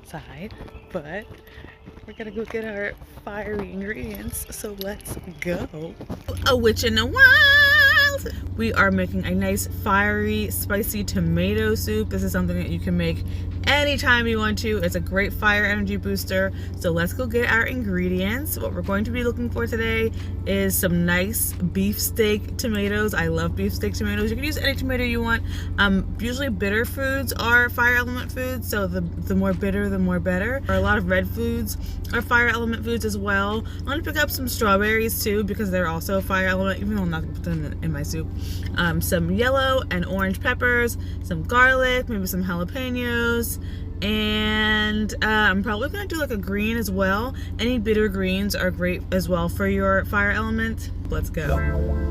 outside, but we're gonna go get our fiery ingredients, so let's go. A witch in the wild! We are making a nice fiery, spicy tomato soup. This is something that you can make anytime you want to. It's a great fire energy booster. So let's go get our ingredients. What we're going to be looking for today is some nice beefsteak tomatoes. I love beefsteak tomatoes. You can use any tomato you want. Usually bitter foods are fire element foods, so the more bitter, the more better. Or a lot of red foods are fire element foods as well. I'm gonna pick up some strawberries too because they're also fire element, even though I'm not gonna put them in my soup. Some yellow and orange peppers, some garlic, maybe some jalapenos, and I'm probably gonna do like a green as well. Any bitter greens are great as well for your fire element. Let's go.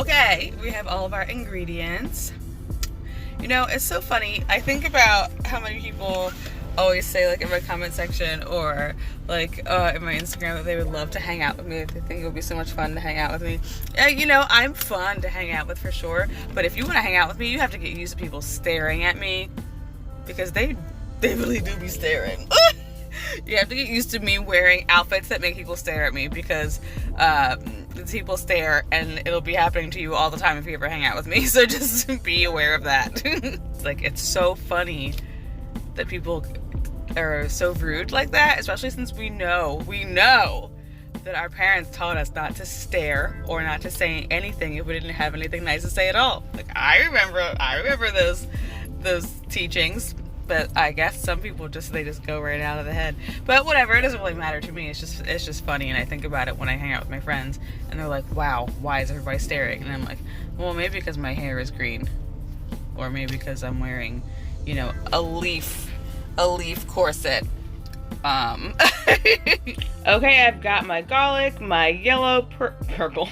Okay, we have all of our ingredients. You know, it's so funny. I think about how many people always say, like, in my comment section or like in my Instagram, that they would love to hang out with me. They think it would be so much fun to hang out with me. You know, I'm fun to hang out with for sure. But if you want to hang out with me, you have to get used to people staring at me, because they really do be staring. You have to get used to me wearing outfits that make people stare at me, because people stare and it'll be happening to you all the time if you ever hang out with me. So just be aware of that. It's like, it's so funny that people are so rude like that, especially since we know that our parents taught us not to stare or not to say anything if we didn't have anything nice to say at all. Like, I remember those teachings. But I guess some people they just go right out of the head. But whatever, it doesn't really matter to me. It's just funny, and I think about it when I hang out with my friends, and they're like, "Wow, why is everybody staring?" And I'm like, "Well, maybe because my hair is green, or maybe because I'm wearing, you know, a leaf corset." Okay, I've got my garlic, my yellow, purple,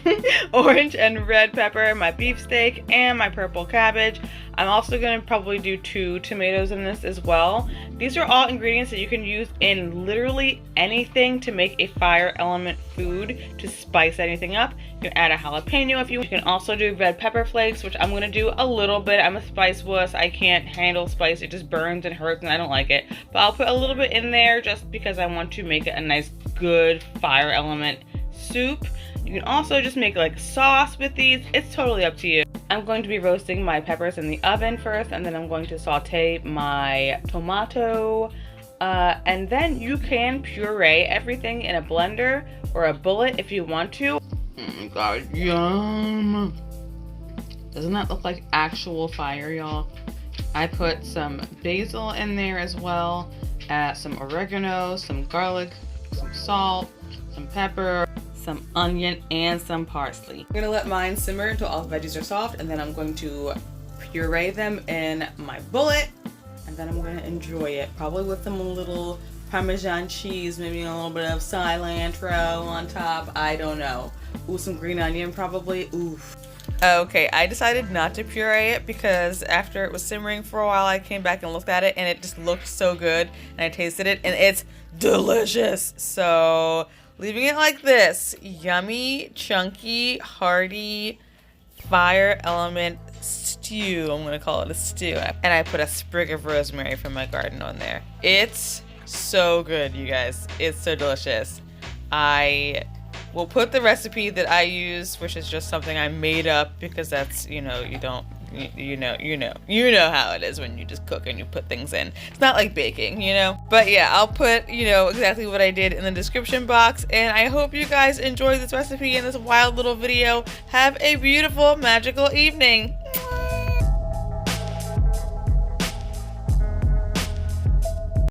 orange and red pepper, my beefsteak, and my purple cabbage. I'm also going to probably do 2 tomatoes in this as well. These are all ingredients that you can use in literally anything to make a fire element food, to spice anything up. You can add a jalapeno if you want. You can also do red pepper flakes, which I'm going to do a little bit. I'm a spice wuss. I can't handle spice. It just burns and hurts and I don't like it. But I'll put a little bit in there just because I want to make it a nice, good fire element soup. You can also just make like sauce with these. It's totally up to you. I'm going to be roasting my peppers in the oven first, and then I'm going to saute my tomato. And then you can puree everything in a blender or a bullet if you want to. Oh my god, yum! Doesn't that look like actual fire, y'all? I put some basil in there as well, some oregano, some garlic, some salt, some pepper, some onion, and some parsley. I'm gonna let mine simmer until all the veggies are soft, and then I'm going to puree them in my bullet, and then I'm gonna enjoy it, probably with some little Parmesan cheese, maybe a little bit of cilantro on top. I don't know. Ooh, some green onion probably. Oof. Okay, I decided not to puree it because after it was simmering for a while, I came back and looked at it, and it just looked so good, and I tasted it, and it's delicious. So leaving it like this, yummy, chunky, hearty, fire element stew. I'm gonna call it a stew. And I put a sprig of rosemary from my garden on there. It's so good, you guys. It's so delicious. I will put the recipe that I use, which is just something I made up because that's, you know, you know how it is when you just cook and you put things in. It's not like baking, you know? But yeah, I'll put, you know, exactly what I did in the description box, and I hope you guys enjoyed this recipe and this wild little video. Have a beautiful, magical evening.